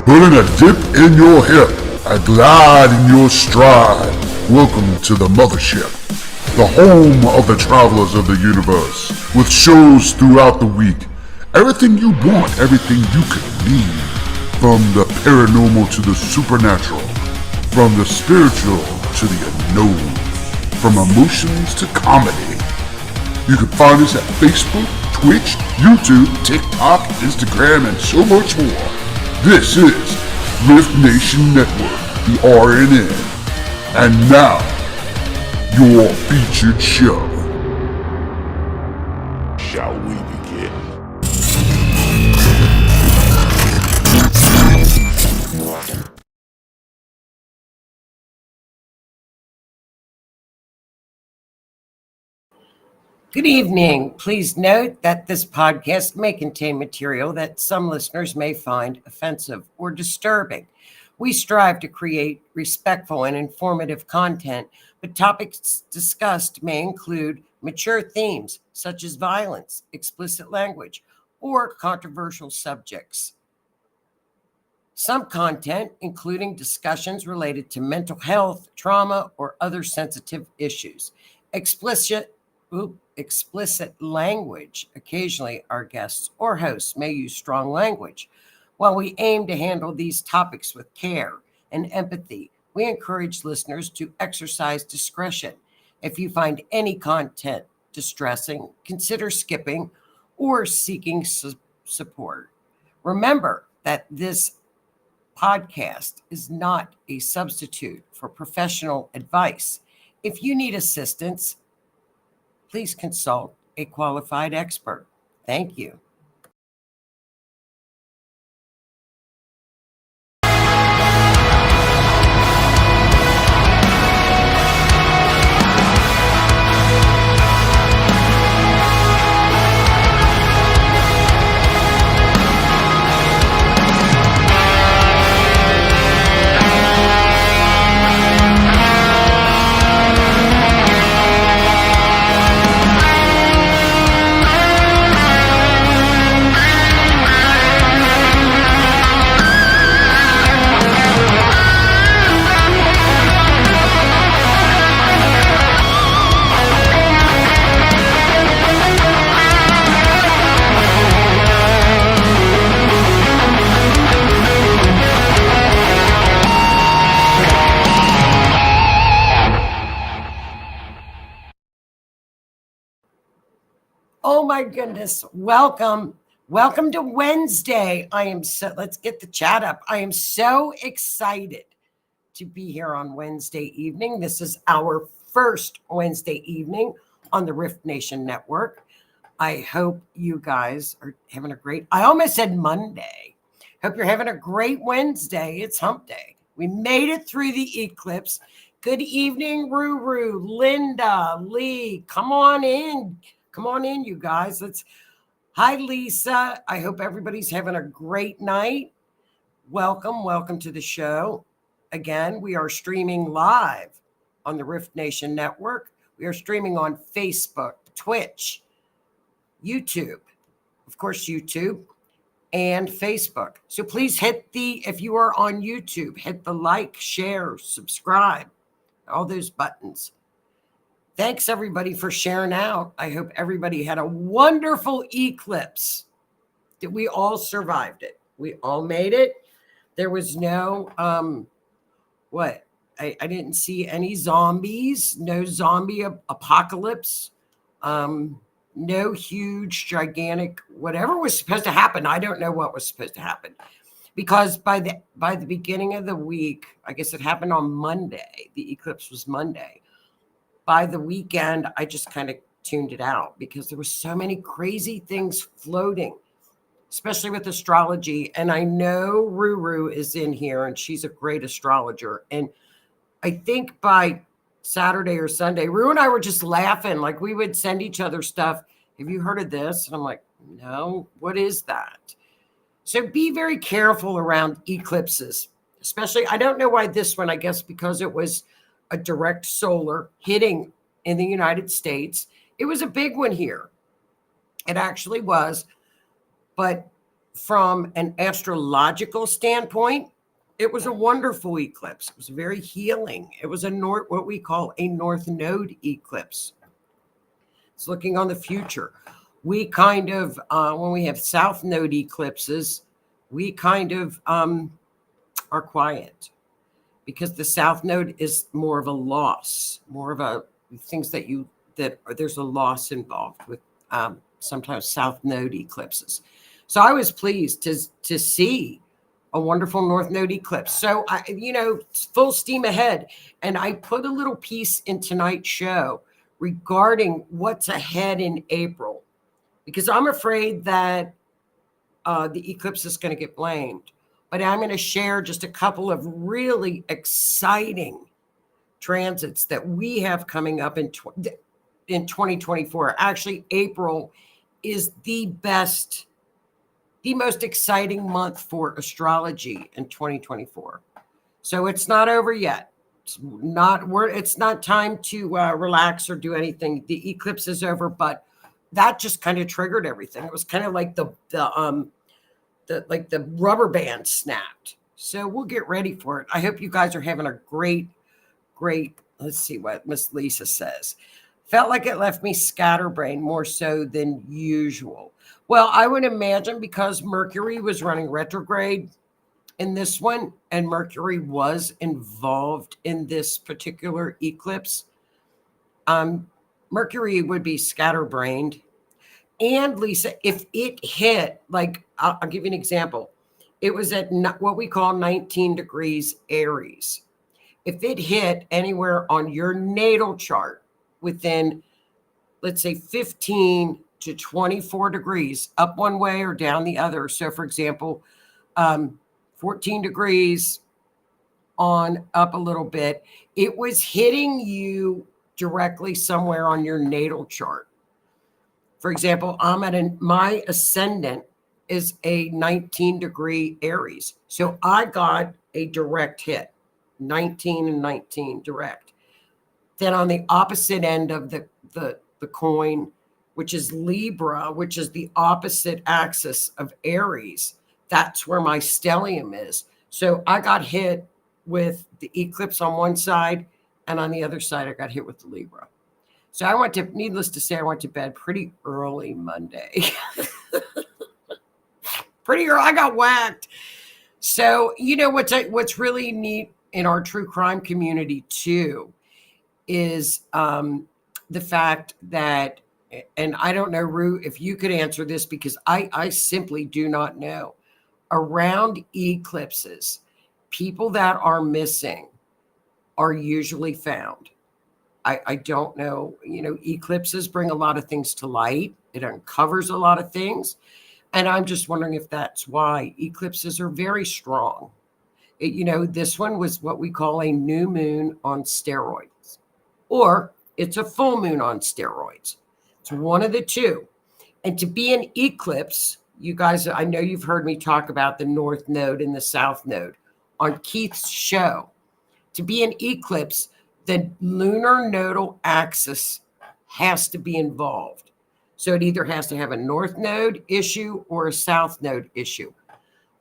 Putting a dip in your hip, a glide in your stride. Welcome to the mothership, the home of the travelers of the universe, with shows throughout the week. Everything you want, everything you could need. From the paranormal to the supernatural, from the spiritual to the unknown, from emotions to comedy. You can find us at Facebook, Twitch, YouTube, TikTok, Instagram, and so much more. This is Rift Nation Network, the RNN. And now, your featured show. Shall we begin? Good evening. Please note that this podcast may contain material that some listeners may find offensive or disturbing. We strive to create respectful and informative content, but topics discussed may include mature themes such as violence, explicit language, or controversial subjects. Some content, including discussions related to mental health, trauma, or other sensitive issues. Explicit language. Occasionally, our guests or hosts may use strong language. While we aim to handle these topics with care and empathy, we encourage listeners to exercise discretion. If you find any content distressing, consider skipping or seeking support. Remember that this podcast is not a substitute for professional advice. If you need assistance, please consult a qualified expert. Thank you. Oh my goodness. Welcome to Wednesday. Let's get the chat up. I am so excited to be here on Wednesday evening. This is our first Wednesday evening on the Rift Nation Network. I hope you guys are having I almost said Monday. Hope you're having a great Wednesday. It's hump day. We made it through the eclipse. Good evening, Ruru, Linda, Lee. Come on in. Come on in, you guys. Hi, Lisa. I hope everybody's having a great night. Welcome to the show. Again, we are streaming live on the Rift Nation Network. We are streaming on Facebook, Twitch, YouTube, of course, YouTube and Facebook. So please if you are on YouTube, hit the like, share, subscribe, all those buttons. Thanks, everybody, for sharing out. I hope everybody had a wonderful eclipse, that we all survived it. We all made it. There was no, I didn't see any zombies, no zombie apocalypse, no huge, gigantic, whatever was supposed to happen. I don't know what was supposed to happen. Because by the beginning of the week, I guess it happened on Monday. The eclipse was Monday. By the weekend, I just kind of tuned it out because there were so many crazy things floating, especially with astrology. And I know Ruru is in here and she's a great astrologer. And I think by Saturday or Sunday, Ruru and I were just laughing. Like we would send each other stuff. Have you heard of this? And I'm like, no, what is that? So be very careful around eclipses, especially, I don't know why this one, I guess because it was a direct solar hitting in the United States. It was a big one here. It actually was. But from an astrological standpoint, it was a wonderful eclipse. It was very healing. It was what we call a North Node eclipse. It's looking on the future. We kind of, when we have South Node eclipses, we kind of are quiet because the South Node is more of a loss, more of a things that there's a loss involved with sometimes South Node eclipses. So I was pleased to see a wonderful North Node eclipse. So full steam ahead. And I put a little piece in tonight's show regarding what's ahead in April, because I'm afraid that the eclipse is going to get blamed. But I'm going to share just a couple of really exciting transits that we have coming up in 2024. Actually, April is the most exciting month for astrology in 2024. So it's not over yet. It's not time to relax or do anything. The eclipse is over, but that just kind of triggered everything. It was kind of like the rubber band snapped. So we'll get ready for it. I hope you guys are having a great. Let's see what Miss Lisa says. Felt like it left me scatterbrained more so than usual. Well, I would imagine because Mercury was running retrograde in this one, and Mercury was involved in this particular eclipse. Mercury would be scatterbrained. And Lisa, if it hit, like, I'll give you an example. It was at what we call 19 degrees Aries. If it hit anywhere on your natal chart within, let's say, 15 to 24 degrees, up one way or down the other. So, for example, 14 degrees on up a little bit, it was hitting you directly somewhere on your natal chart. For example, my ascendant is a 19-degree Aries. So I got a direct hit, 19 and 19 direct. Then on the opposite end of the coin, which is Libra, which is the opposite axis of Aries, that's where my stellium is. So I got hit with the eclipse on one side, and on the other side, I got hit with the Libra. So needless to say, I went to bed pretty early Monday. Pretty early, I got whacked. So, what's really neat in our true crime community too is the fact that, and I don't know, Rue, if you could answer this, because I simply do not know. Around eclipses, people that are missing are usually found. I don't know, eclipses bring a lot of things to light. It uncovers a lot of things. And I'm just wondering if that's why eclipses are very strong. This one was what we call a new moon on steroids, or it's a full moon on steroids. It's one of the two. And to be an eclipse, you guys, I know you've heard me talk about the North Node and the South Node on Keith's show. To be an eclipse, the lunar nodal axis has to be involved. So it either has to have a North Node issue or a South Node issue,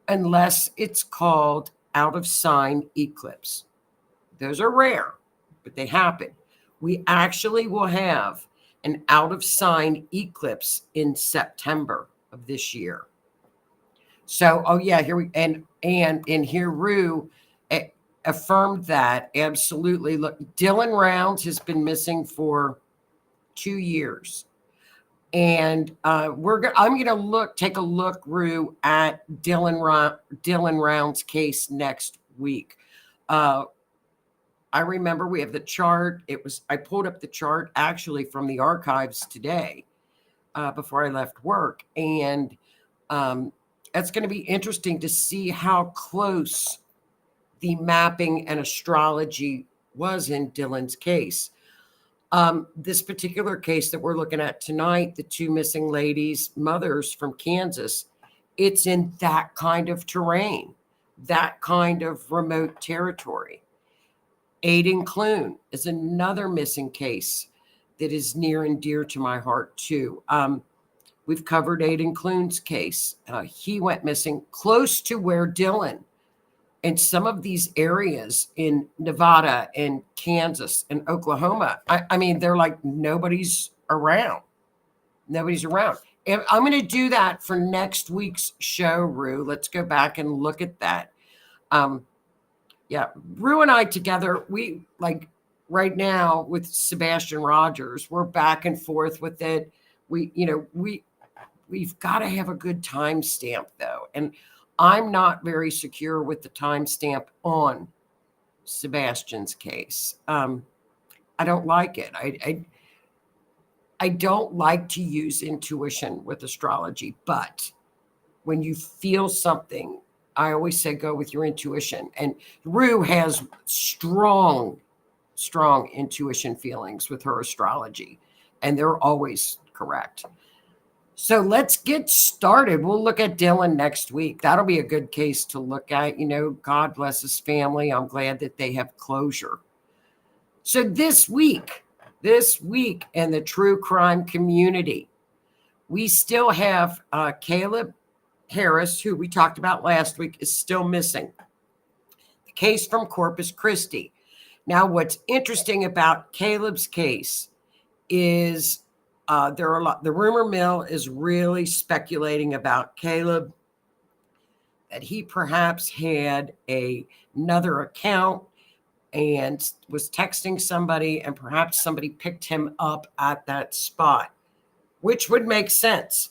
unless it's called out of sign eclipse. Those are rare, but they happen. We actually will have an out of sign eclipse in September of this year. So, here Rue affirmed that absolutely. Look, Dylan Rounds has been missing for 2 years, and I'm going to take a look, Rue, at Dylan Rounds' case next week. I remember we have the chart. I pulled up the chart actually from the archives today before I left work, and it's going to be interesting to see how close the mapping and astrology was in Dylan's case. This particular case that we're looking at tonight, the two missing ladies, mothers from Kansas, it's in that kind of terrain, that kind of remote territory. Aiden Clune is another missing case that is near and dear to my heart too. We've covered Aiden Clune's case. He went missing close to where Dylan, and some of these areas in Nevada and Kansas and Oklahoma, I mean, they're like nobody's around. Nobody's around. And I'm going to do that for next week's show, Rue. Let's go back and look at that. Yeah, Rue and I together, we like right now with Sebastian Rogers, we're back and forth with it. We've got to have a good timestamp though. And I'm not very secure with the timestamp on Sebastian's case. I don't like it. I don't like to use intuition with astrology, but when you feel something, I always say go with your intuition. And Rue has strong intuition feelings with her astrology, and they're always correct. So let's get started. We'll look at Dylan next week. That'll be a good case to look at. God bless his family. I'm glad that they have closure. So this week in the true crime community, we still have Caleb Harris, who we talked about last week, is still missing. The case from Corpus Christi. Now, what's interesting about Caleb's case is the rumor mill is really speculating about Caleb, that he perhaps had another account and was texting somebody, and perhaps somebody picked him up at that spot, which would make sense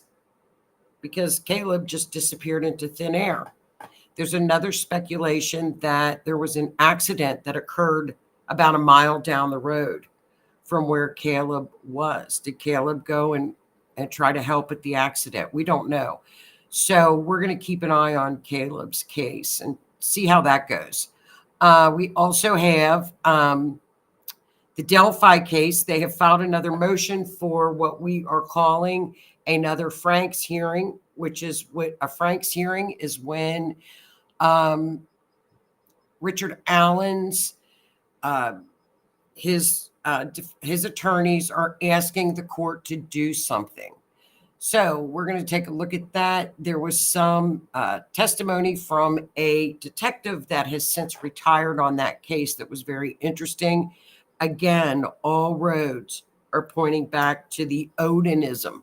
because Caleb just disappeared into thin air. There's another speculation that there was an accident that occurred about a mile down the road from where Caleb was. Did Caleb go and try to help at the accident? We don't know. So we're going to keep an eye on Caleb's case and see how that goes. We also have the Delphi case. They have filed another motion for what we are calling another Frank's hearing, which is what a Frank's hearing is when Richard Allen's his attorneys are asking the court to do something. So we're going to take a look at that. There was some testimony from a detective that has since retired on that case that was very interesting. Again, all roads are pointing back to the Odinism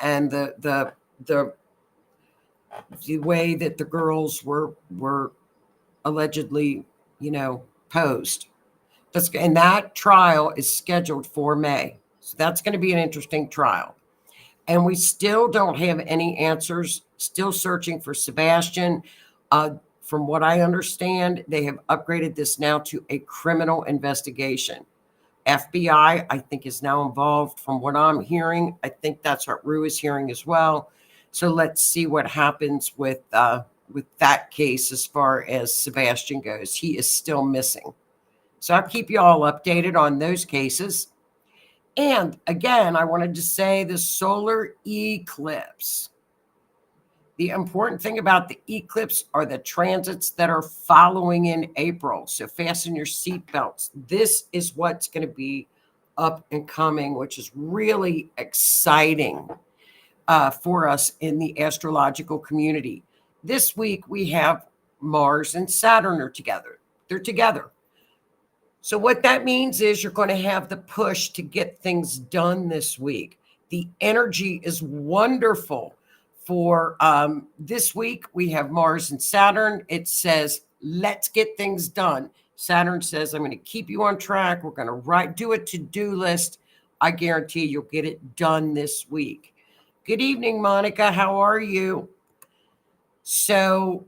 and the way that the girls were allegedly, posed. And that trial is scheduled for May. So that's going to be an interesting trial. And we still don't have any answers, still searching for Sebastian. From what I understand, they have upgraded this now to a criminal investigation. FBI, I think, is now involved from what I'm hearing. I think that's what Rue is hearing as well. So let's see what happens with that case as far as Sebastian goes. He is still missing. So I'll keep you all updated on those cases. And again, I wanted to say the solar eclipse. The important thing about the eclipse are the transits that are following in April. So fasten your seatbelts. This is what's going to be up and coming, which is really exciting for us in the astrological community. This week, we have Mars and Saturn are together. They're together. So what that means is you're going to have the push to get things done this week. The energy is wonderful for this week. We have Mars and Saturn. It says, let's get things done. Saturn says, I'm going to keep you on track. We're going to do a to-do list. I guarantee you'll get it done this week. Good evening, Monica. How are you? So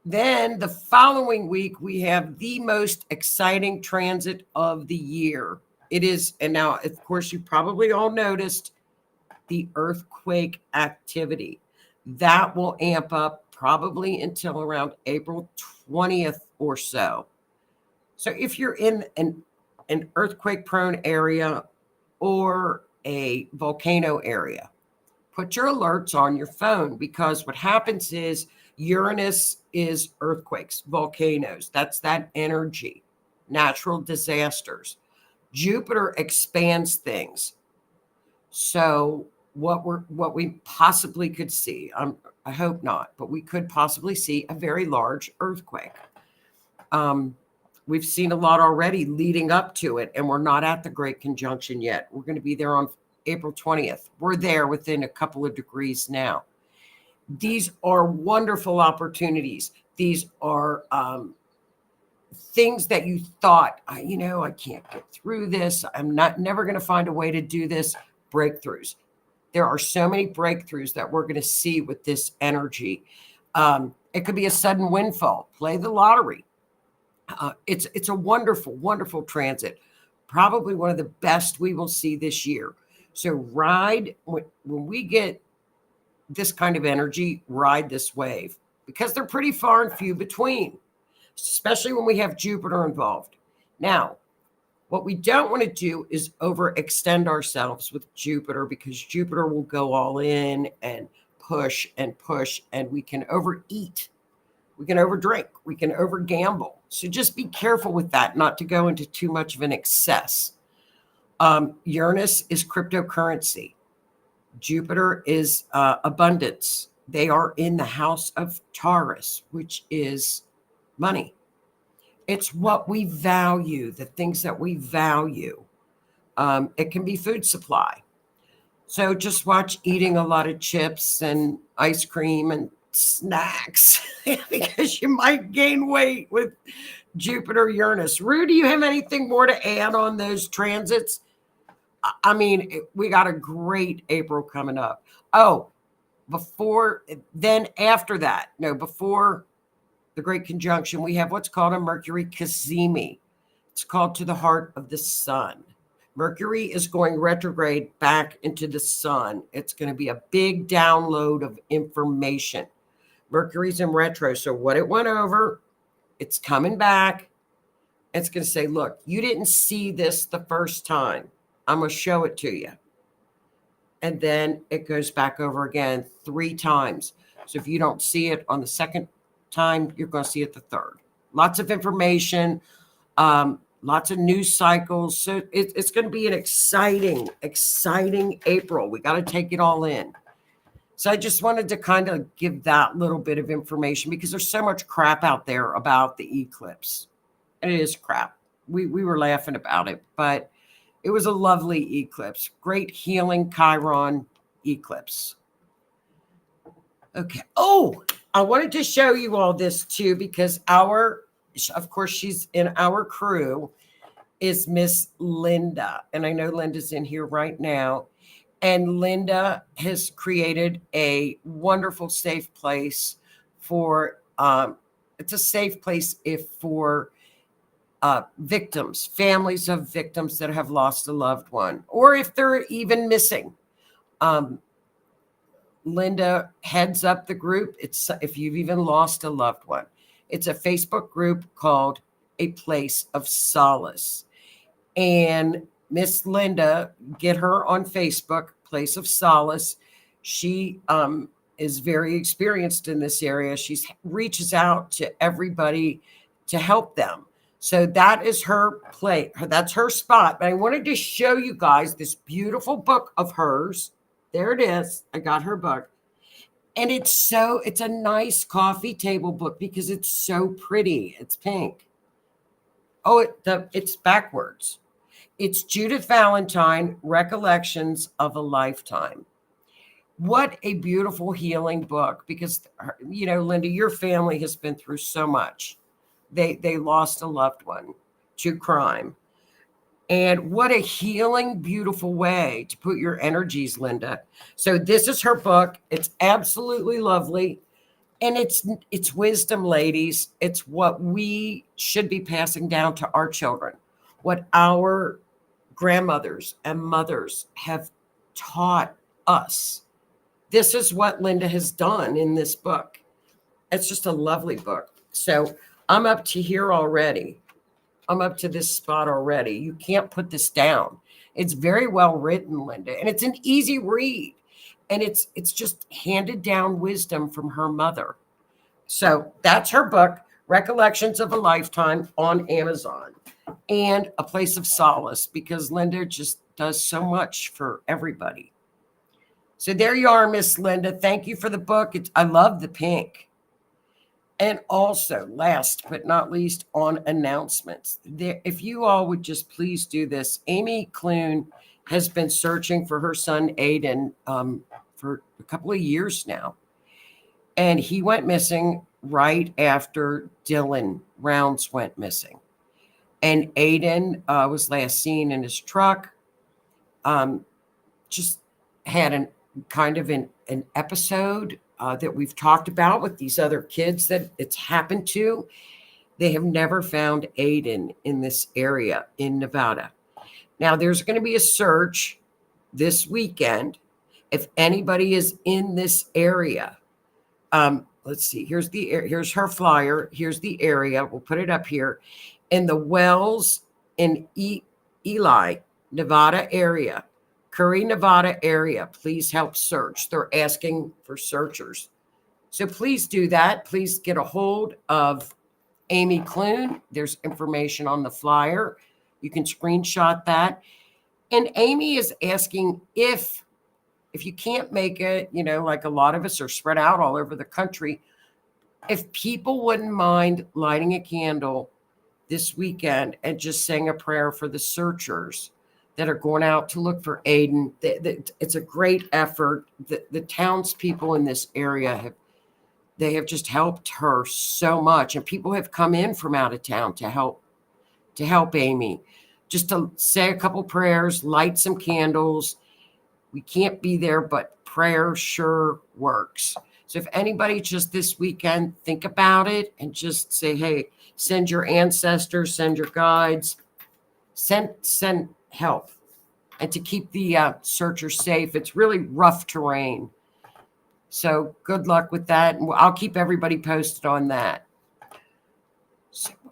then the following week, we have the most exciting transit of the year. It is, and now, of course, you probably all noticed the earthquake activity. That will amp up probably until around April 20th or so. So if you're in an earthquake-prone area or a volcano area, put your alerts on your phone, because what happens is Uranus is earthquakes, volcanoes. That's that energy, natural disasters. Jupiter expands things. So what we possibly could see. I hope not, but we could possibly see a very large earthquake. We've seen a lot already leading up to it, and we're not at the Great Conjunction yet. We're going to be there on April 20th. We're there within a couple of degrees now. These are wonderful opportunities. These are things that you thought, I can't get through this. I'm never going to find a way to do this. Breakthroughs. There are so many breakthroughs that we're going to see with this energy. It could be a sudden windfall. Play the lottery. It's a wonderful, wonderful transit. Probably one of the best we will see this year. So ride, when we get this kind of energy, ride this wave, because they're pretty far and few between, especially when we have Jupiter involved. Now, what we don't want to do is overextend ourselves with Jupiter, because Jupiter will go all in and push, and we can overeat. We can overdrink. We can overgamble. So just be careful with that, not to go into too much of an excess. Uranus is cryptocurrency. Jupiter is abundance. They are in the house of Taurus, which is money. It's what we value, the things that we value. It can be food supply. So just watch eating a lot of chips and ice cream and snacks because you might gain weight with Jupiter, Uranus. Rue, do you have anything more to add on those transits? I mean, we got a great April coming up. Oh, before the Great Conjunction, we have what's called a Mercury Cazimi. It's called to the heart of the sun. Mercury is going retrograde back into the sun. It's going to be a big download of information. Mercury's in retro, so what it went over, it's coming back. It's going to say, look, you didn't see this the first time. I'm going to show it to you. And then it goes back over again 3 times. So if you don't see it on the second time, you're going to see it the third. Lots of information, lots of news cycles. So it's going to be an exciting April. We got to take it all in. So I just wanted to kind of give that little bit of information, because there's so much crap out there about the eclipse. And it is crap. We were laughing about it, but it was a lovely eclipse. Great healing Chiron eclipse. Okay. Oh, I wanted to show you all this too, because of course, she's in our crew, is Miss Linda. And I know Linda's in here right now. And Linda has created a wonderful safe place for, it's a safe place for victims, families of victims that have lost a loved one, or if they're even missing. Linda heads up the group. It's if you've even lost a loved one. It's a Facebook group called A Place of Solace. And Miss Linda, get her on Facebook, Place of Solace. She is very experienced in this area. She reaches out to everybody to help them. So that is her place. That's her spot. But I wanted to show you guys this beautiful book of hers. There it is. I got her book. And it's a nice coffee table book because it's so pretty. It's pink. Oh, it's backwards. It's Judith Valentine, Recollections of a Lifetime. What a beautiful healing book, because, Linda, your family has been through so much. They lost a loved one to crime. And what a healing, beautiful way to put your energies, Linda. So this is her book. It's absolutely lovely. And it's wisdom, ladies. It's what we should be passing down to our children, what our grandmothers and mothers have taught us. This is what Linda has done in this book. It's just a lovely book. So I'm up to here already. I'm up to this spot already. You can't put this down. It's very well written, Linda, and it's an easy read. And it's just handed down wisdom from her mother. So that's her book, Recollections of a Lifetime, on Amazon, and A Place of Solace, because Linda just does so much for everybody. So there you are, Miss Linda. Thank you for the book. I love the pink. And also, last but not least, on announcements, if you all would just please do this. Amy Clune has been searching for her son Aiden for a couple of years now. And he went missing right after Dylan Rounds went missing. And Aiden was last seen in his truck. Just had an episode that we've talked about with these other kids that it's happened to. They have never found Aiden in this area in Nevada. Now there's going to be a search this weekend. If anybody is in this area, let's see, here's her flyer. Here's the area. We'll put it up here. In the Wells in Ely, Nevada area, Curry, Nevada area, please help search. They're asking for searchers. So please do that. Please get a hold of Amy Clune. There's information on the flyer. You can screenshot that. And Amy is asking if you can't make it, like a lot of us are spread out all over the country, if people wouldn't mind lighting a candle this weekend and just saying a prayer for the searchers that are going out to look for Aiden. It's a great effort. The townspeople in this area have just helped her so much, and people have come in from out of town to help Amy, just to say a couple prayers, light some candles. We can't be there, but prayer sure works. So if anybody just this weekend think about it and just say, hey, send your ancestors, send your guides, send help, and to keep the searchers safe. It's really rough terrain. So good luck with that. And I'll keep everybody posted on that.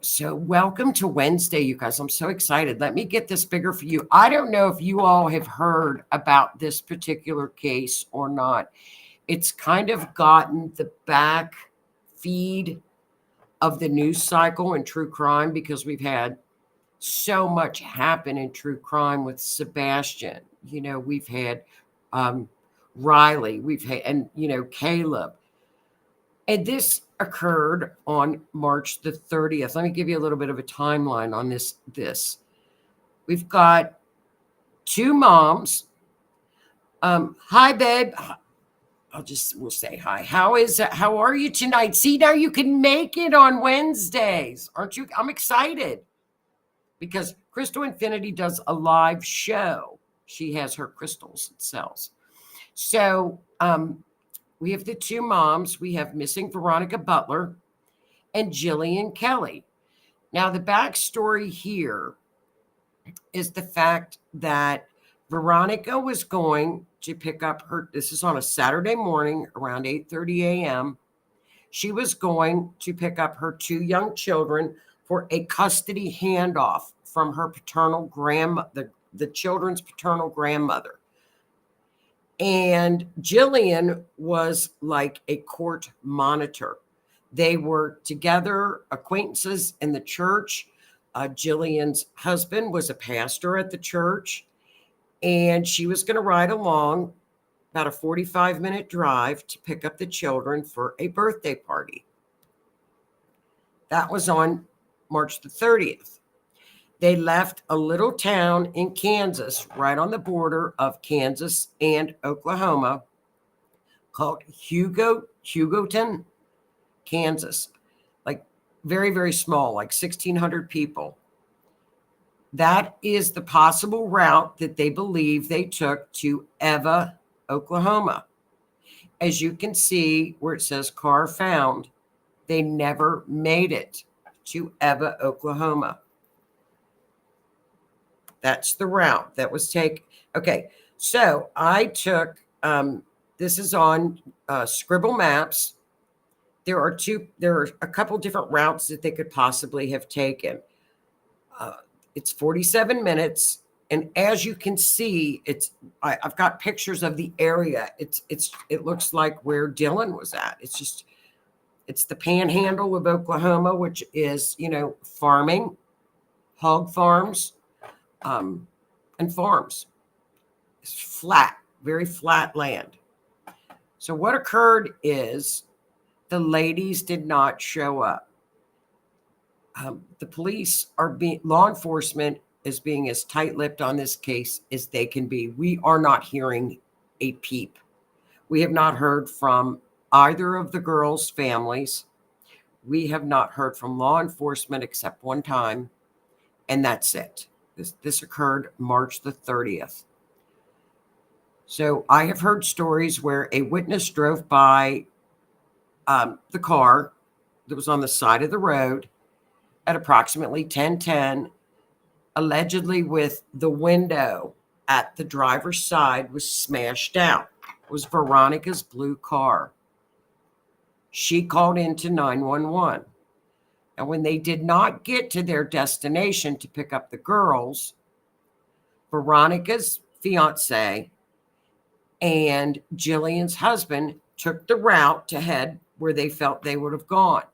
So welcome to Wednesday, you guys. I'm so excited. Let me get this bigger for you. I don't know if you all have heard about this particular case or not. It's kind of gotten the back feed of the news cycle in true crime because we've had so much happen in true crime with Sebastian. We've had Riley, we've had, and Caleb. And this occurred on March the 30th. Let me give you a little bit of a timeline on this. We've got two moms. Hi, babe. We'll say hi. How are you tonight? See, now you can make it on Wednesdays. Aren't you? I'm excited because Crystal Infinity does a live show. She has her crystals and sells. So we have the two moms. We have missing Veronica Butler and Jilian Kelley. Now, the backstory here is the fact that Veronica was going to pick up this is on a Saturday morning around 8:30 a.m. She was going to pick up her two young children for a custody handoff from her paternal the children's paternal grandmother. And Jilian was like a court monitor. They were together, acquaintances in the church. Jillian's husband was a pastor at the church, and she was going to ride along about a 45-minute drive to pick up the children for a birthday party. That was on March the 30th. They left a little town in Kansas, right on the border of Kansas and Oklahoma, called Hugoton, Kansas. Like very, very small, like 1,600 people. That is the possible route that they believe they took to Eva, Oklahoma. As you can see where it says car found, they never made it to Eva, Oklahoma. That's the route that was taken. Okay, so I took, this is on Scribble Maps. There are a couple different routes that they could possibly have taken. It's 47 minutes. And as you can see, I've got pictures of the area. It looks like where Dylan was at. It's the panhandle of Oklahoma, which is, farming, hog farms, and farms. It's flat, very flat land. So what occurred is the ladies did not show up. The police law enforcement is being as tight-lipped on this case as they can be. We are not hearing a peep. We have not heard from either of the girls' families. We have not heard from law enforcement except one time, and that's it. This occurred March the 30th. So I have heard stories where a witness drove by the car that was on the side of the road at approximately 10:10, allegedly with the window at the driver's side was smashed out. It was Veronica's blue car. She called into 911. And when they did not get to their destination to pick up the girls, Veronica's fiance and Jillian's husband took the route to head where they felt they would have gone.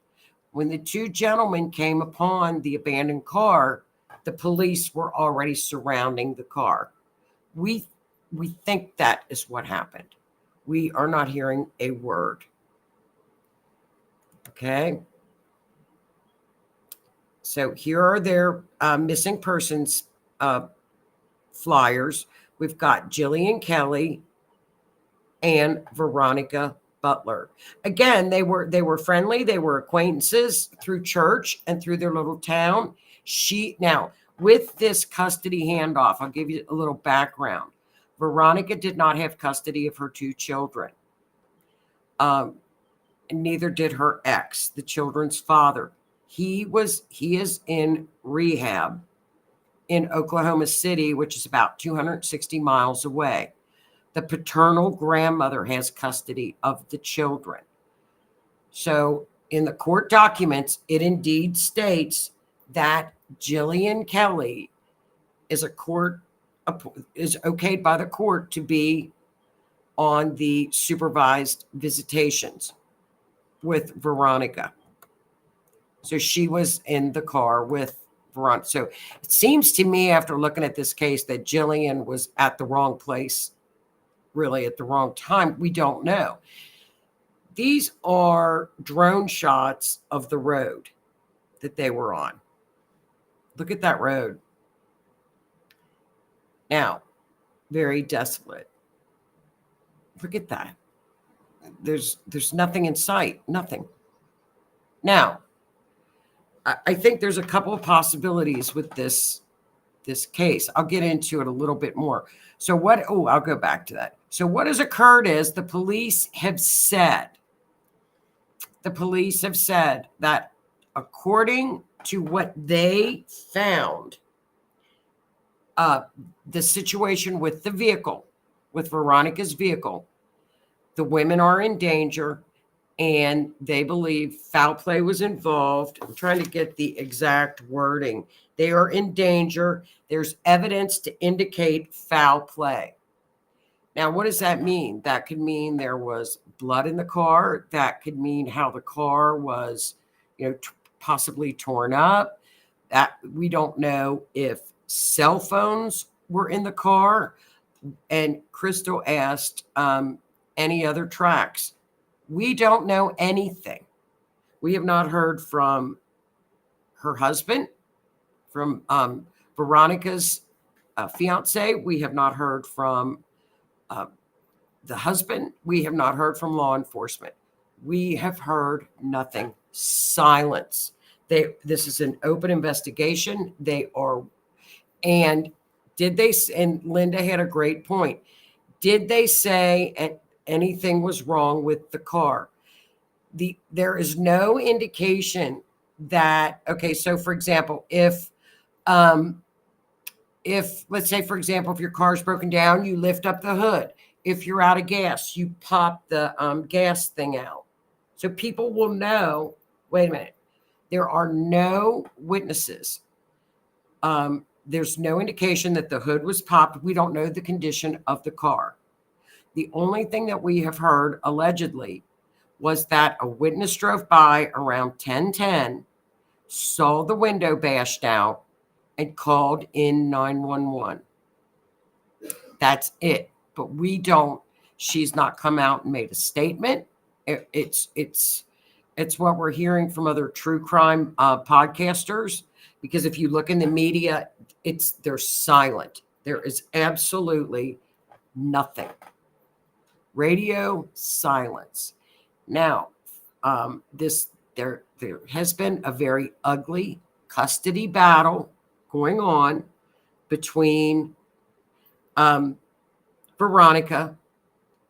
When the two gentlemen came upon the abandoned car, the police were already surrounding the car. We think that is what happened. We are not hearing a word. Okay. So here are their missing persons flyers. We've got Jilian Kelley and Veronica Butler. Again, they were friendly. They were acquaintances through church and through their little town. Now, with this custody handoff, I'll give you a little background. Veronica did not have custody of her two children. And neither did her ex, the children's father. He is in rehab in Oklahoma City, which is about 260 miles away. The paternal grandmother has custody of the children. So in the court documents, it indeed states that Jilian Kelley is okayed by the court to be on the supervised visitations with Veronica. So she was in the car with Veronica. So it seems to me, after looking at this case, that Jillian was at the wrong place, really at the wrong time. We don't know. These are drone shots of the road that they were on. Look at that road. Now, very desolate. Look at that. There's nothing in sight, nothing. Now, I think there's a couple of possibilities with this case. I'll get into it a little bit more. So I'll go back to that. So what has occurred is the police have said that according to what they found, the situation with the vehicle, with Veronica's vehicle, the women are in danger and they believe foul play was involved. I'm trying to get the exact wording. They are in danger. There's evidence to indicate foul play. Now, what does that mean? That could mean there was blood in the car. That could mean how the car was, possibly torn up. That we don't know if cell phones were in the car. And Crystal asked, any other tracks? We don't know anything. We have not heard from her husband, from Veronica's fiance. We have not heard from the husband. We have not heard from law enforcement. We have heard nothing. Silence. This is an open investigation. And Linda had a great point. Did they say anything was wrong with the car? There is no indication that, okay, so for example, if let's say, for example, if your car's broken down, you lift up the hood. If you're out of gas, you pop the gas thing out. So people will know, wait a minute, there are no witnesses. There's no indication that the hood was popped. We don't know the condition of the car. The only thing that we have heard allegedly was that a witness drove by around 10:10, saw the window bashed out, and called in 911. That's it. But we don't, She's not come out and made a statement. It's what we're hearing from other true crime podcasters, because if you look in the media, they're silent. There is absolutely nothing. Radio silence. Now, there has been a very ugly custody battle going on between Veronica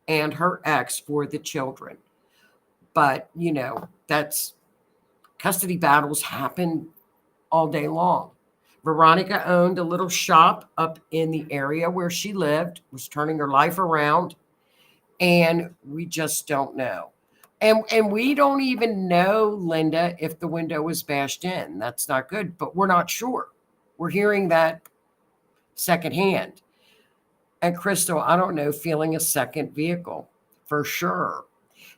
and her ex for the children. But, that's custody battles happen all day long. Veronica owned a little shop up in the area where she lived, was turning her life around, and we just don't know. And we don't even know, Linda, if the window was bashed in. That's not good, but we're not sure. We're hearing that secondhand. And Crystal, I don't know, feeling a second vehicle for sure.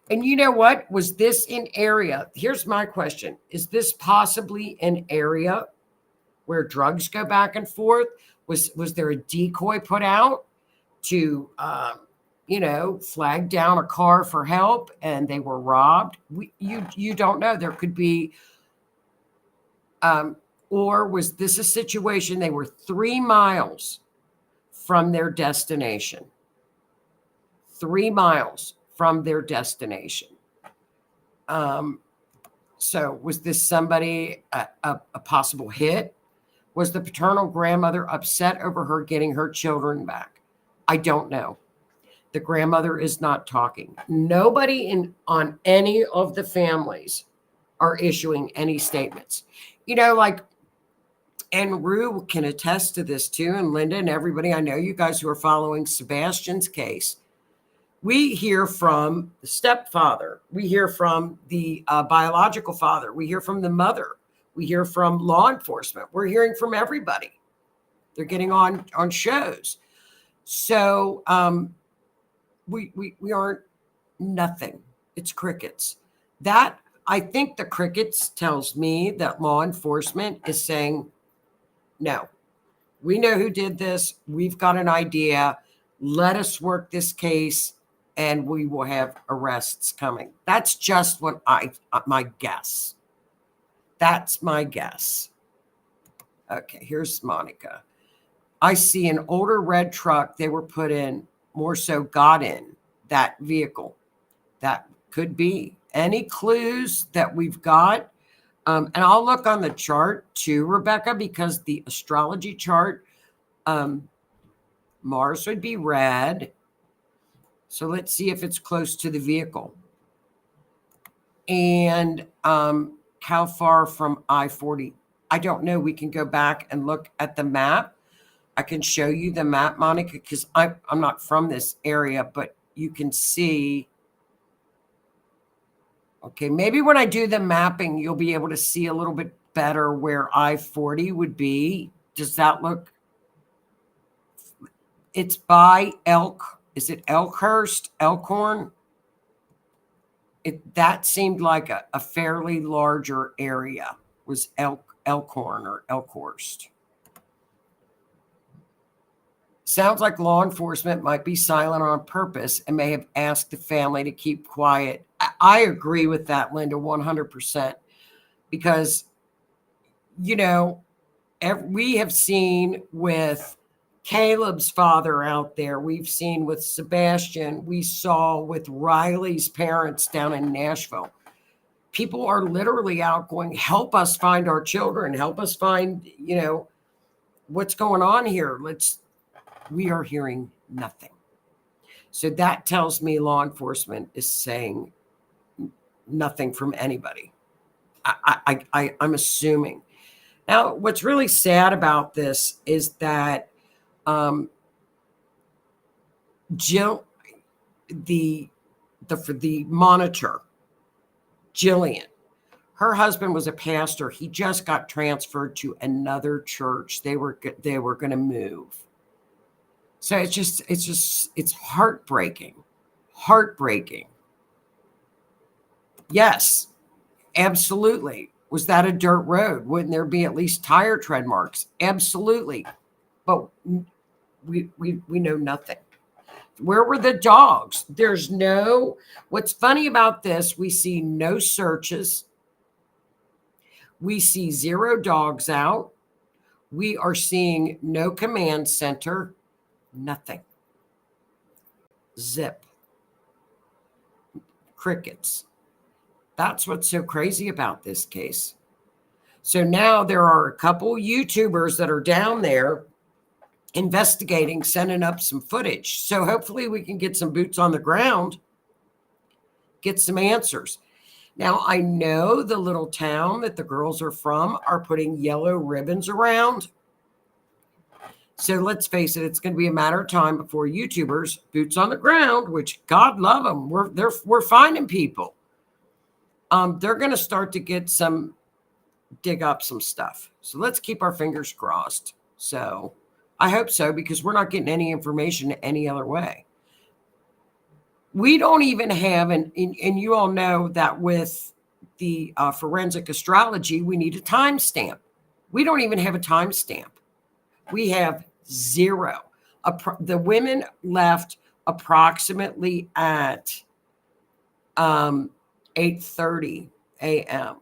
And you know what? Was this an area? Here's my question. Is this possibly an area where drugs go back and forth? Was there a decoy put out to, flag down a car for help and they were robbed? You don't know. There could be, or was this a situation they were 3 miles from their destination? 3 miles from their destination. So was this somebody, a possible hit? Was the paternal grandmother upset over her getting her children back? I don't know. The grandmother is not talking. Nobody on any of the families are issuing any statements. And Rue can attest to this too, and Linda and everybody. I know you guys who are following Sebastian's case. We hear from the stepfather. We hear from the biological father. We hear from the mother. We hear from law enforcement. We're hearing from everybody. They're getting on shows. So we aren't nothing. It's crickets. That, I think the crickets tells me that law enforcement is saying, no, we know who did this. We've got an idea. Let us work this case and we will have arrests coming. That's just what my guess. That's my guess. Okay, here's Monica. I see an older red truck they were put in, more so got in that vehicle. That could be. Any clues that we've got? And I'll look on the chart too, Rebecca, because the astrology chart, Mars would be red. So let's see if it's close to the vehicle. And how far from I-40? I don't know. We can go back and look at the map. I can show you the map, Monica, because I'm not from this area, but you can see. Okay, maybe when I do the mapping, you'll be able to see a little bit better where I-40 would be. Does that look? It's by is it Elkhurst, Elkhorn? That seemed like a fairly larger area, was Elkhorn or Elkhorst. Sounds like law enforcement might be silent on purpose and may have asked the family to keep quiet. I agree with that, Linda, 100%. Because, we have seen with Caleb's father out there. We've seen with Sebastian. We saw with Riley's parents down in Nashville. People are literally out going, help us find our children. Help us find, what's going on here. We are hearing nothing. So that tells me law enforcement is saying nothing from anybody. I'm assuming. Now, what's really sad about this is that Jill, the monitor, Jilian, her husband was a pastor. He just got transferred to another church. They were going to move. So it's heartbreaking. Heartbreaking. Yes, absolutely. Was that a dirt road? Wouldn't there be at least tire tread marks? Absolutely. But we know nothing. Where were the dogs? There's no, what's funny about this, we see no searches. We see 0 dogs out. We are seeing no command center, nothing. Zip. Crickets. That's what's so crazy about this case. So now there are a couple YouTubers that are down there investigating, sending up some footage. So hopefully we can get some boots on the ground, get some answers. Now, I know the little town that the girls are from are putting yellow ribbons around. So let's face it, it's going to be a matter of time before YouTubers, boots on the ground, which God love them, we're finding people. They're going to start to dig up some stuff. So let's keep our fingers crossed. So I hope so, because we're not getting any information any other way. We don't even have, and you all know that with the forensic astrology, we need a timestamp. We don't even have a timestamp. We have 0. The women left approximately at 8:30 a.m.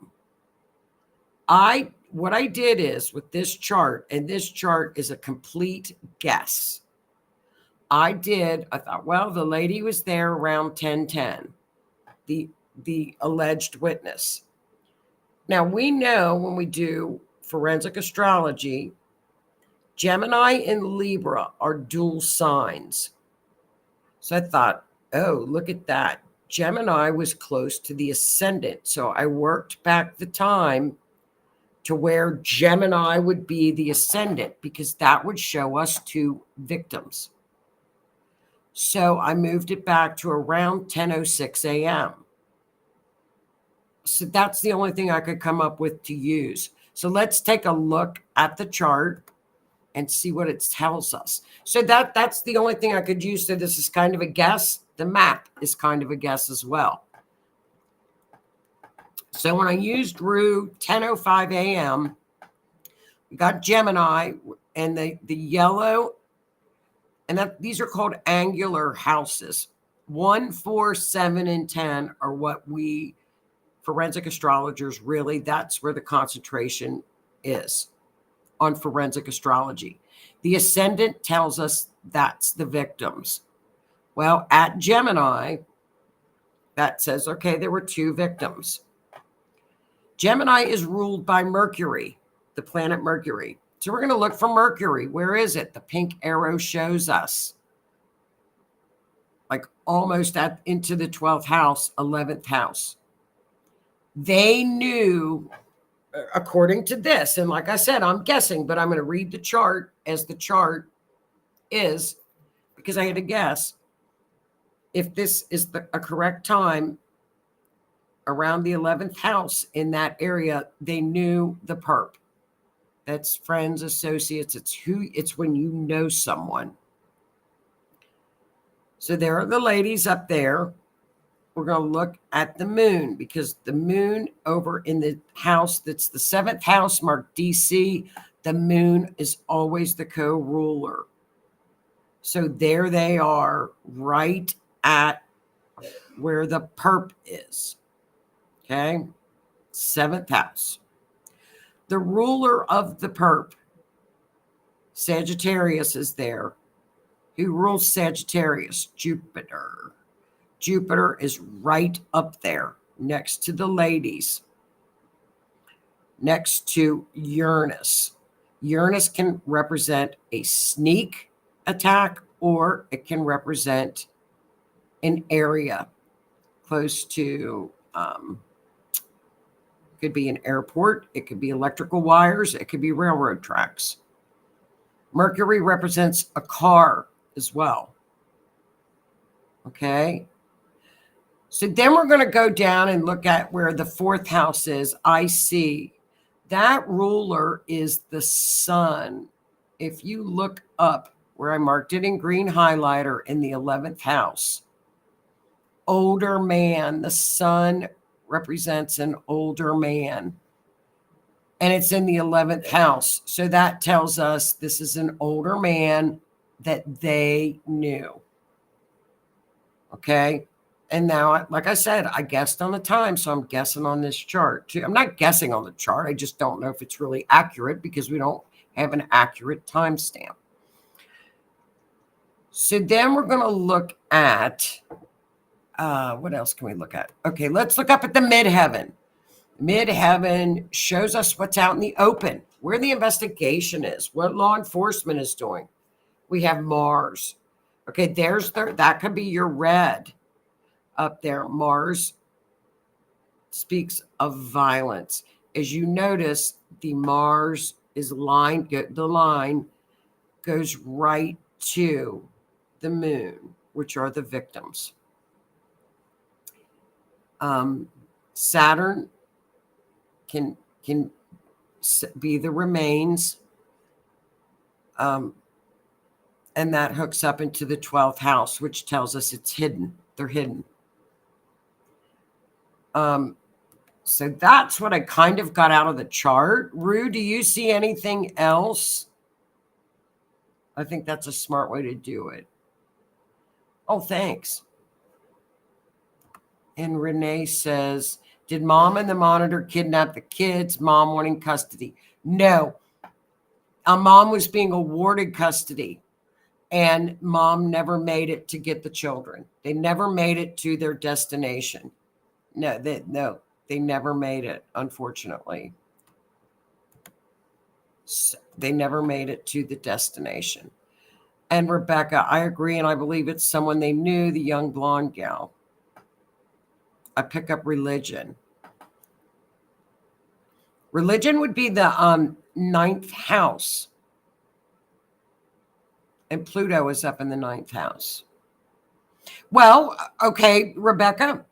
What I did is with this chart, and this chart is a complete guess. I thought, well, the lady was there around 10:10, the alleged witness. Now, we know when we do forensic astrology, Gemini and Libra are dual signs. So I thought, oh, look at that. Gemini was close to the ascendant. So I worked back the time to where Gemini would be the ascendant, because that would show us 2 victims. So I moved it back to around 10:06 a.m. So that's the only thing I could come up with to use. So let's take a look at the chart and see what it tells us. So that's the only thing I could use. So this is kind of a guess. The map is kind of a guess as well. So when I used Rue 10:05 a.m., we got Gemini and the yellow, and these are called angular houses. 1, 4, 7, and 10 are what we forensic astrologers really, that's where the concentration is on forensic astrology. The ascendant tells us that's the victims. Well, at Gemini, that says, okay, there were 2 victims. Gemini is ruled by Mercury, the planet Mercury. So we're going to look for Mercury. Where is it? The pink arrow shows us. Like almost into the 12th house, 11th house. They knew, according to this, and like I said, I'm guessing, but I'm going to read the chart as the chart is, because I had to guess if this is a correct time around the 11th house in that area. They knew the perp. That's friends, associates. It's when you know someone. So there are the ladies up there. We're going to look at the moon, because the moon over in the house that's the 7th house marked DC, the moon is always the co-ruler. So there they are, right at where the perp is. Okay, 7th house. The ruler of the perp, Sagittarius, is there. Who rules Sagittarius? Jupiter. Jupiter is right up there next to the ladies, next to Uranus. Uranus can represent a sneak attack, or it can represent an area close to, could be an airport, it could be electrical wires, it could be railroad tracks. Mercury represents a car as well. Okay. So then we're going to go down and look at where the 4th house is. I see that ruler is the sun. If you look up where I marked it in green highlighter in the 11th house, older man, the sun represents an older man. And it's in the 11th house. So that tells us this is an older man that they knew. Okay. And now, like I said, I guessed on the time, so I'm guessing on this chart too. I'm not guessing on the chart. I just don't know if it's really accurate because we don't have an accurate timestamp. So then we're going to look at, what else can we look at? Okay, let's look up at the midheaven. Midheaven shows us what's out in the open, where the investigation is, what law enforcement is doing. We have Mars. Okay, that could be your red up there. Mars speaks of violence. As you notice, the Mars is lined, the line goes right to the moon, which are the victims. Saturn can be the remains, and that hooks up into the 12th house, which tells us it's hidden. They're hidden. So that's what I kind of got out of the chart. Rue, do you see anything else? I think that's a smart way to do it. Oh, thanks. And Renee says, did mom and the monitor kidnap the kids? Mom wanting custody? No. Mom was being awarded custody, and mom never made it to get the children. They never made it to their destination. No, they never made it, unfortunately. So they never made it to the destination. And Rebecca, I agree, and I believe it's someone they knew, the young blonde gal. I pick up religion. Religion would be the 9th house. And Pluto is up in the 9th house. Well, okay, Rebecca,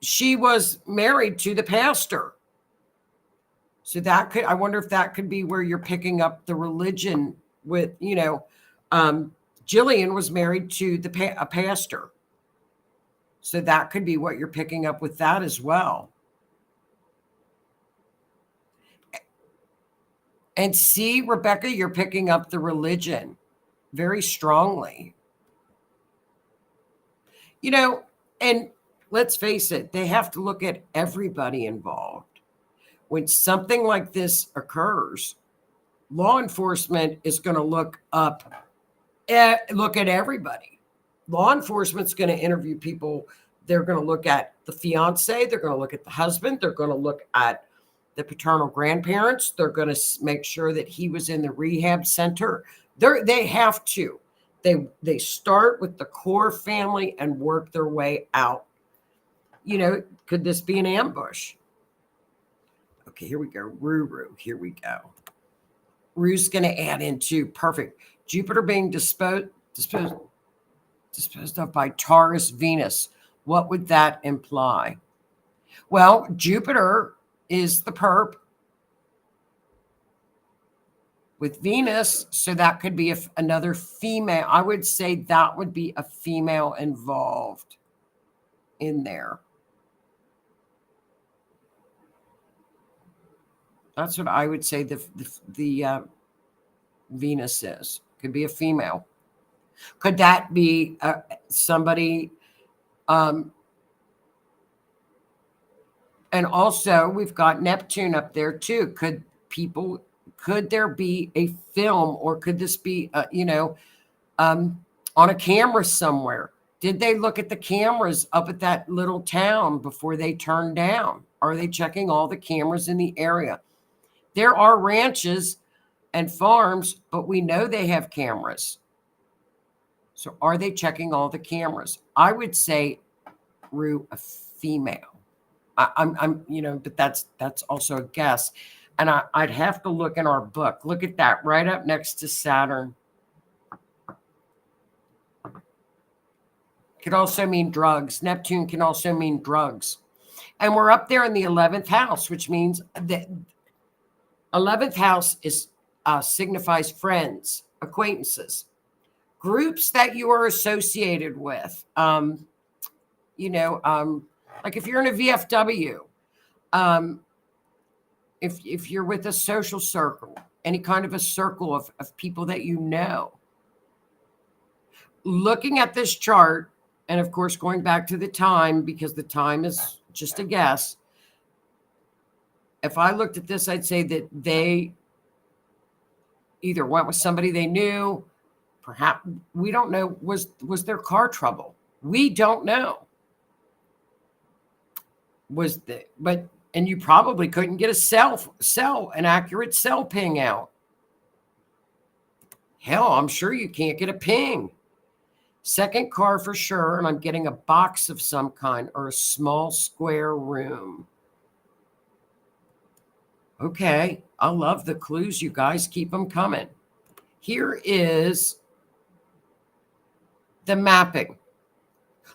she was married to the pastor. So that I wonder if that could be where you're picking up the religion with, Jillian was married to a pastor. So that could be what you're picking up with that as well. And see, Rebecca, you're picking up the religion very strongly. And let's face it, they have to look at everybody involved. When something like this occurs, law enforcement is going to look at everybody. Law enforcement's going to interview people. They're going to look at the fiance. They're going to look at the husband. They're going to look at the paternal grandparents. They're going to make sure that he was in the rehab center. They have to. They start with the core family and work their way out. Could this be an ambush? Okay, here we go. Ruru, here we go. Rue's going to add into perfect. Jupiter being disposed of by Taurus Venus. What would that imply? Well, Jupiter is the perp with Venus, so that could be another female. I would say that would be a female involved in there. That's what I would say the Venus is. Could be a female. Could that be somebody? And also, we've got Neptune up there too. Could there be a film, or could this be, on a camera somewhere? Did they look at the cameras up at that little town before they turned down? Are they checking all the cameras in the area? There are ranches and farms, but we know they have cameras. So are they checking all the cameras? I would say, Rue, a female. But that's also a guess. And I'd have to look in our book. Look at that, right up next to Saturn. Could also mean drugs. Neptune can also mean drugs. And we're up there in the 11th house, which means that 11th house signifies friends, acquaintances, groups that you are associated with. Like if you're in a VFW, if you're with a social circle, any kind of a circle of people that you know. Looking at this chart, And of course, going back to the time, because the time is just a guess. If I looked at this, I'd say that they either went with somebody they knew, perhaps, we don't know, was there car trouble? We don't know. And you probably couldn't get an accurate cell ping out. Hell, I'm sure you can't get a ping. Second car for sure, and I'm getting a box of some kind or a small square room. Okay, I love the clues, you guys. Keep them coming. Here is the mapping.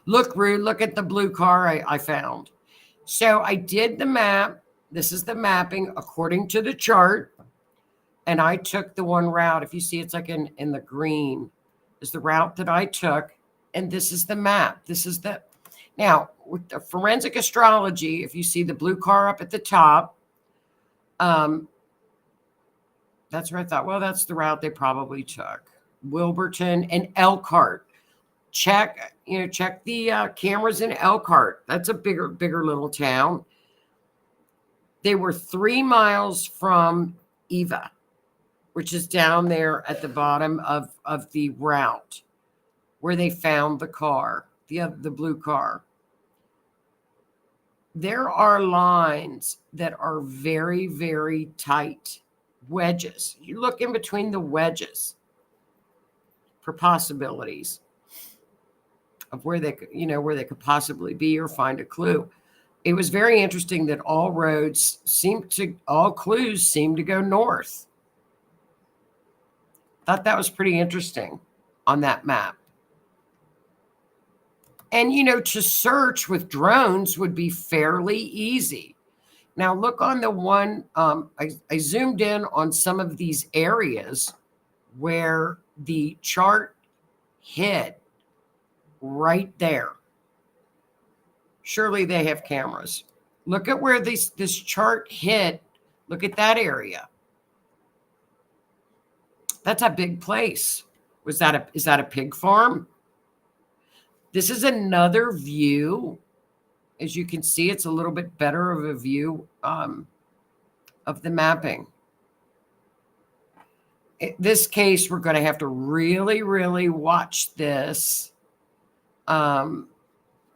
Look, Rue, look at the blue car I found. So I did the map. This is the mapping according to the chart. And I took the one route. If you see, it's like in the green is the route that I took. And this is the map. Now, with the forensic astrology, if you see the blue car up at the top, that's where I thought, well, that's the route they probably took. Wilburton and Elkhart. Check the cameras in Elkhart. That's a bigger little town. They were 3 miles from Eva, which is down there at the bottom of the route where they found the car, the blue car. There are lines that are very, very tight, wedges. You look in between the wedges for possibilities of where they could possibly be or find a clue. It was very interesting that all clues seem to go north. Thought that was pretty interesting on that map. And, to search with drones would be fairly easy. Now, look on the one, I zoomed in on some of these areas where the chart hit right there. Surely they have cameras. Look at where this chart hit. Look at that area. That's a big place. Is that a pig farm? This is another view. As you can see, it's a little bit better of a view of the mapping. In this case, we're going to have to really, really watch this. Let's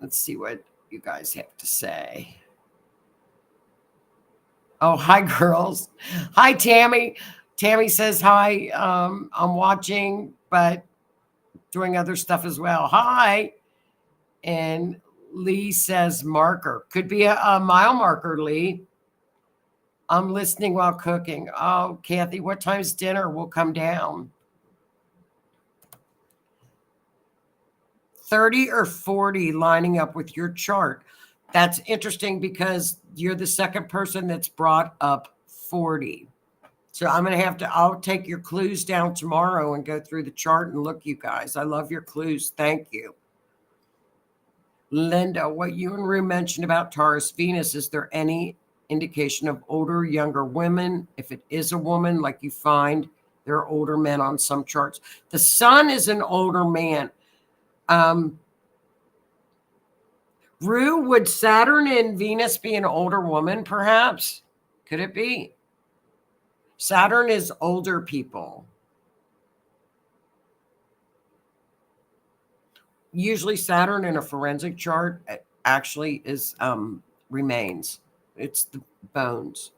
see what you guys have to say. Oh, hi, girls. Hi, Tammy. Tammy says hi. I'm watching, but doing other stuff as well. Hi. And Lee says marker. Could be a mile marker, Lee. I'm listening while cooking. Oh, Kathy, what time's dinner? We'll come down. 30 or 40 lining up with your chart. That's interesting because you're the second person that's brought up 40. So I'll take your clues down tomorrow and go through the chart and look, you guys. I love your clues. Thank you. Linda, what you and Rue mentioned about Taurus Venus, is there any indication of older, younger women? If it is a woman, like you find there are older men on some charts. The sun is an older man. Rue, would Saturn and Venus be an older woman, perhaps? Could it be? Saturn is older people. Usually Saturn in a forensic chart actually is remains. It's the bones.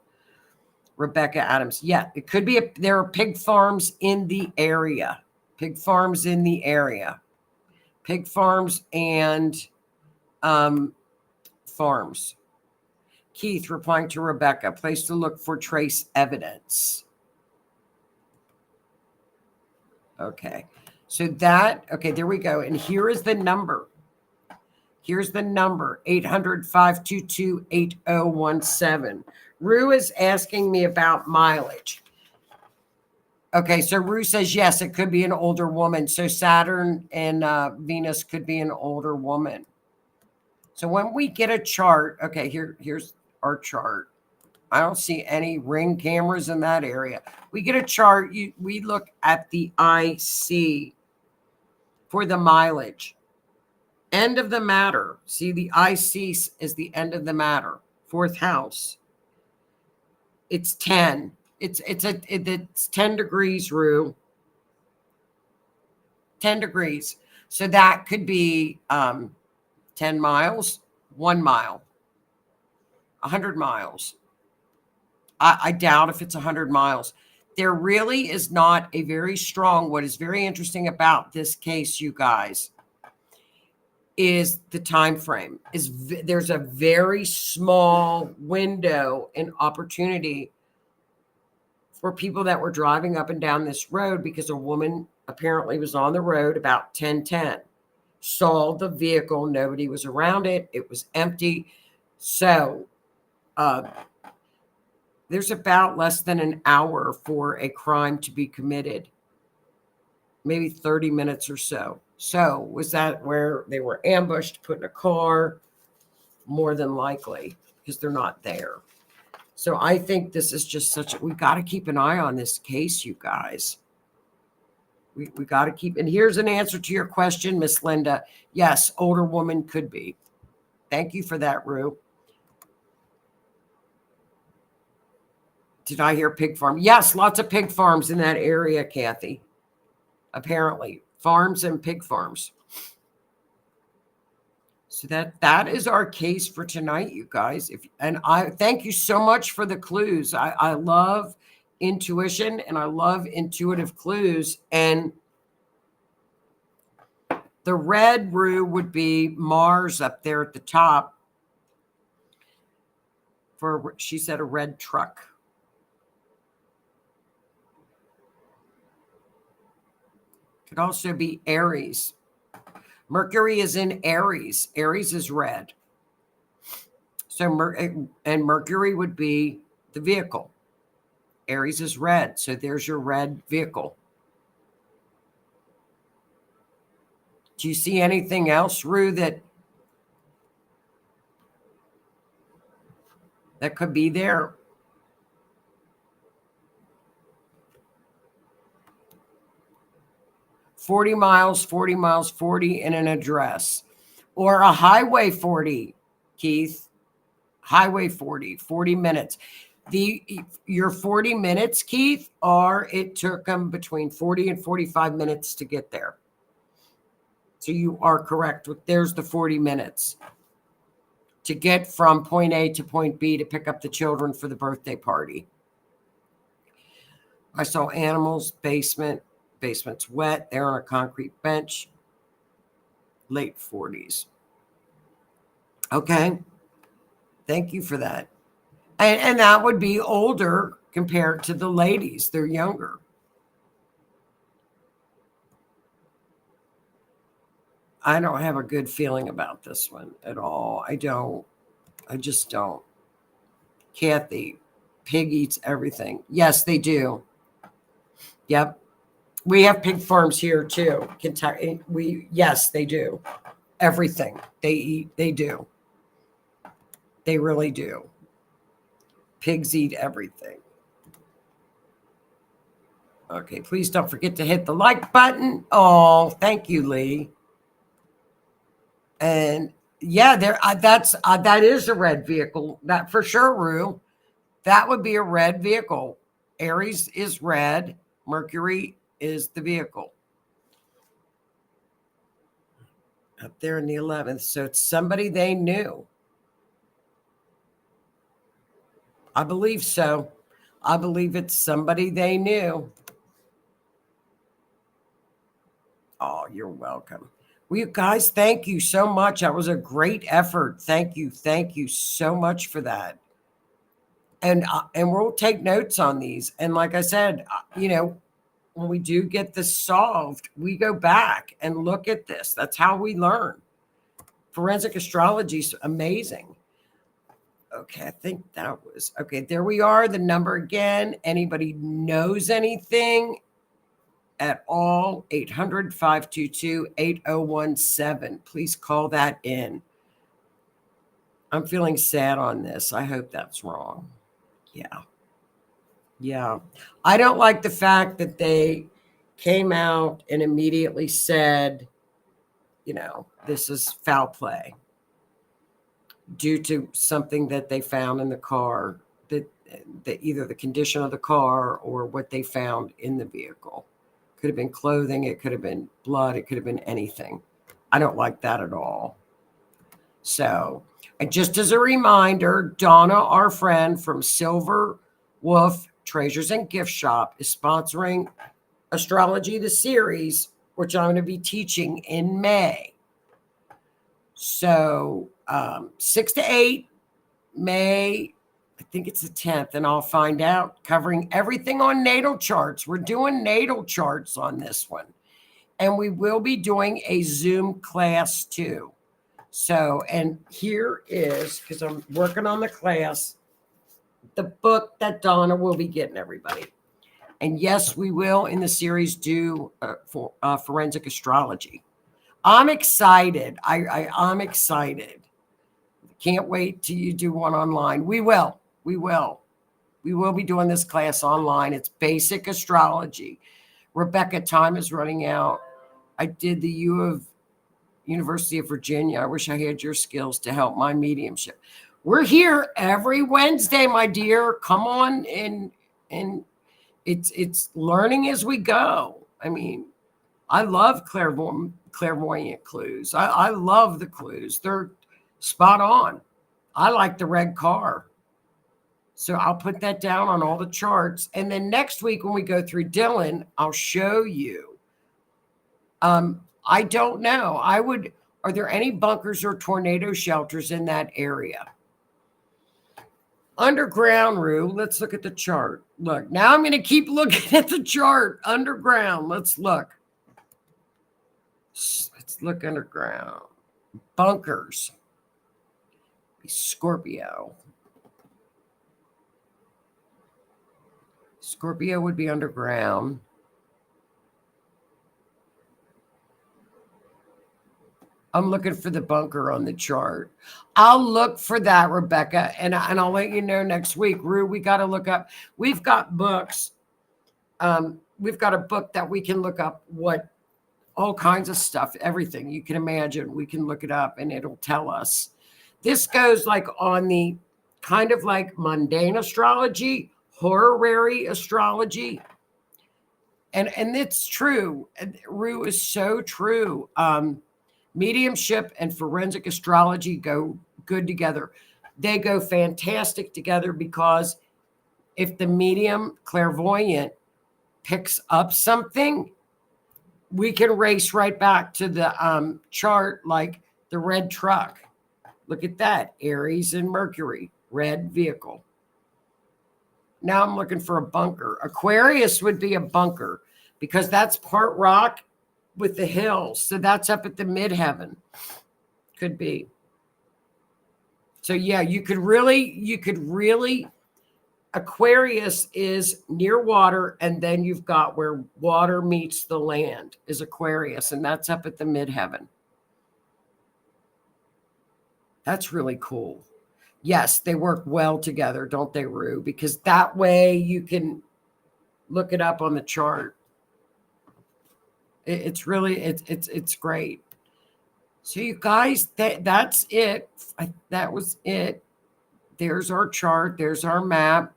Rebecca Adams. Yeah, it could be there are pig farms in the area. Pig farms in the area. Pig farms and farms. Keith replying to Rebecca, place to look for trace evidence. Okay. So there we go. And here is the number. Here's the number, 800-522-8017. Rue is asking me about mileage. Okay, so Rue says, yes, it could be an older woman. So Saturn and Venus could be an older woman. So when we get a chart, okay, here's our chart. I don't see any ring cameras in that area. We get a chart, we look at the IC for the mileage. End of the matter. See, the I cease is the end of the matter. Fourth house. It's 10. It's 10 degrees, Rue. 10 degrees. So that could be 10 miles, 1 mile, 100 miles. I doubt if it's 100 miles. There really is not a very strong, what is very interesting about this case, you guys, is the time frame. There's a very small window and opportunity for people that were driving up and down this road, because a woman apparently was on the road about 10:10, saw the vehicle, nobody was around it, it was empty. So there's about less than an hour for a crime to be committed, maybe 30 minutes or so. So was that where they were ambushed, put in a car? More than likely, because they're not there. So I think this is just we got to keep an eye on this case, you guys. We got to keep, and here's an answer to your question, Miss Linda. Yes, older woman could be. Thank you for that, Rue. Did I hear pig farm? Yes, lots of pig farms in that area, Kathy. Apparently, farms and pig farms. So that is our case for tonight, you guys. And I thank you so much for the clues. I love intuition and I love intuitive clues. And the red, Rue, would be Mars up there at the top. She said a red truck. Could also be Aries. Mercury is in Aries. Aries is red. So, and Mercury would be the vehicle. Aries is red. So there's your red vehicle. Do you see anything else, Rue, that could be there? $40 miles, 40 miles, 40 in an address. Or a highway 40, Keith. Highway 40, 40 minutes. Your 40 minutes, Keith, it took them between 40 and 45 minutes to get there. So you are correct. There's the 40 minutes to get from point A to point B to pick up the children for the birthday party. I saw animals, basement's wet. They're on a concrete bench. Late 40s. Okay. Thank you for that. And that would be older compared to the ladies. They're younger. I don't have a good feeling about this one at all. I don't. I just don't. Kathy, pig eats everything. Yes, they do. Yep. We have pig farms here too. Kentucky. Yes, they do. Everything they eat, they do. They really do. Pigs eat everything. Okay, please don't forget to hit the like button. Oh, thank you, Lee. And yeah, that is a red vehicle. That for sure, Rue. That would be a red vehicle. Aries is red. Mercury is the vehicle. Up there in the 11th. So it's somebody they knew. I believe so. I believe it's somebody they knew. Oh, you're welcome. Well, you guys, thank you so much. That was a great effort. Thank you. Thank you so much for that. And we'll take notes on these. And like I said, when we do get this solved, we go back and look at this. That's how we learn. Forensic astrology is amazing. Okay, I think that was okay. There we are. The number again. Anybody knows anything at all? 800-522-8017. Please call that in. I'm feeling sad on this. I hope that's wrong. Yeah. I don't like the fact that they came out and immediately said this is foul play due to something that they found in the car, that either the condition of the car or what they found in the vehicle. Could have been clothing, it could have been blood, it could have been anything. I don't like that at all. So, and just as a reminder, Donna, our friend from Silver Wolf Treasures and Gift Shop, is sponsoring Astrology, the series, which I'm going to be teaching in May. So 6 to 8 May, I think it's the 10th, and I'll find out, covering everything on natal charts. We're doing natal charts on this one. And we will be doing a Zoom class too. So, and here is, because I'm working on the class, the book that Donna will be getting everybody. And yes, we will in the series do forensic astrology. I'm excited. I'm excited. Can't wait till you do one online. We will be doing this class online. It's basic astrology. Rebecca, time is running out. I did the University of Virginia. I wish I had your skills to help my mediumship. We're here every Wednesday, my dear. Come on, and it's learning as we go. I mean, I love clairvoyant clues. I love the clues. They're spot on. I like the red car. So I'll put that down on all the charts. And then next week when we go through Dylan, I'll show you. I don't know. Are there any bunkers or tornado shelters in that area? Underground, Rue. Let's look at the chart. Look, now I'm going to keep looking at the chart. Underground. Let's look. Let's look underground. Bunkers. Scorpio. Scorpio would be underground. I'm looking for the bunker on the chart. I'll look for that, Rebecca, and I'll let you know next week. Rue, we got to look up. We've got books. We've got a book that we can look up all kinds of stuff, everything you can imagine. We can look it up and it'll tell us. This goes like on the kind of like mundane astrology, horary astrology. And it's true. Rue is so true. Mediumship and forensic astrology go good together. They go fantastic together because if the medium clairvoyant picks up something, we can race right back to the chart, like the red truck. Look at that, Aries and Mercury, red vehicle. Now I'm looking for a bunker. Aquarius would be a bunker because that's part rock with the hills. So that's up at the midheaven. Could be. So yeah, you could really, Aquarius is near water, and then you've got where water meets the land is Aquarius, and that's up at the midheaven. That's really cool. Yes, they work well together, don't they, Rue? Because that way you can look it up on the chart. It's great. So you guys, that's it. That was it. There's our chart. There's our map.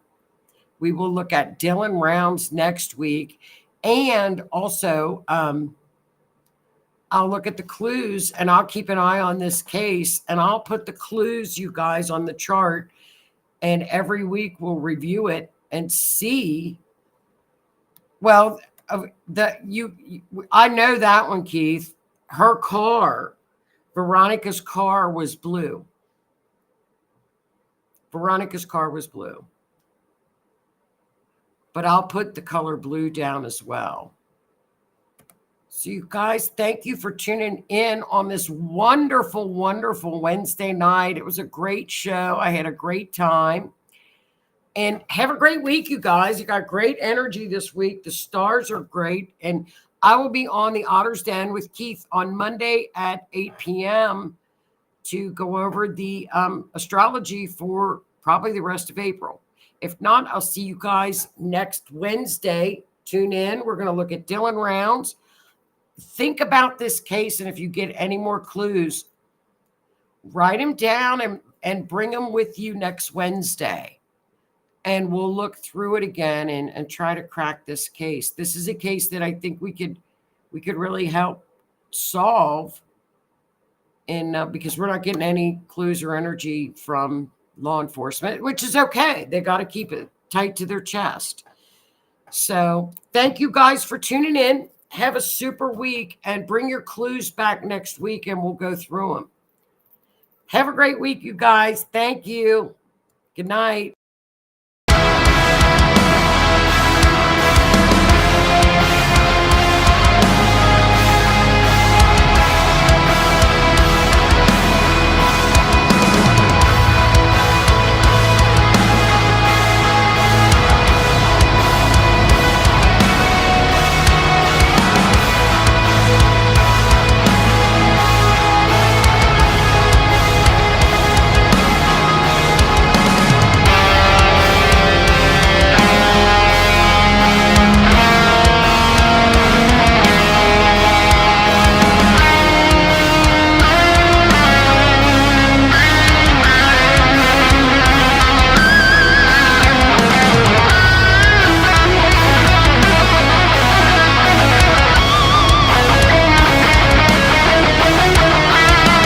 We will look at Dylan rounds next week. And also, I'll look at the clues and I'll keep an eye on this case and I'll put the clues, you guys, on the chart. And every week we'll review it and see. Well, I know that one, Keith. Her car, Veronica's car was blue. Veronica's car was blue. But I'll put the color blue down as well. So you guys, thank you for tuning in on this wonderful, wonderful Wednesday night. It was a great show. I had a great time. And have a great week, you guys. You got great energy this week. The stars are great. And I will be on the Otter's Den with Keith on Monday at 8 p.m. to go over the astrology for probably the rest of April. If not, I'll see you guys next Wednesday. Tune in. We're going to look at Dylan rounds. think about this case, and if you get any more clues, write them down and bring them with you next Wednesday. And we'll look through it again and try to crack this case. This is a case that I think we could really help solve because we're not getting any clues or energy from law enforcement, which is okay. They got to keep it tight to their chest. So thank you guys for tuning in. Have a super week and bring your clues back next week and we'll go through them. Have a great week, you guys. Thank you. Good night.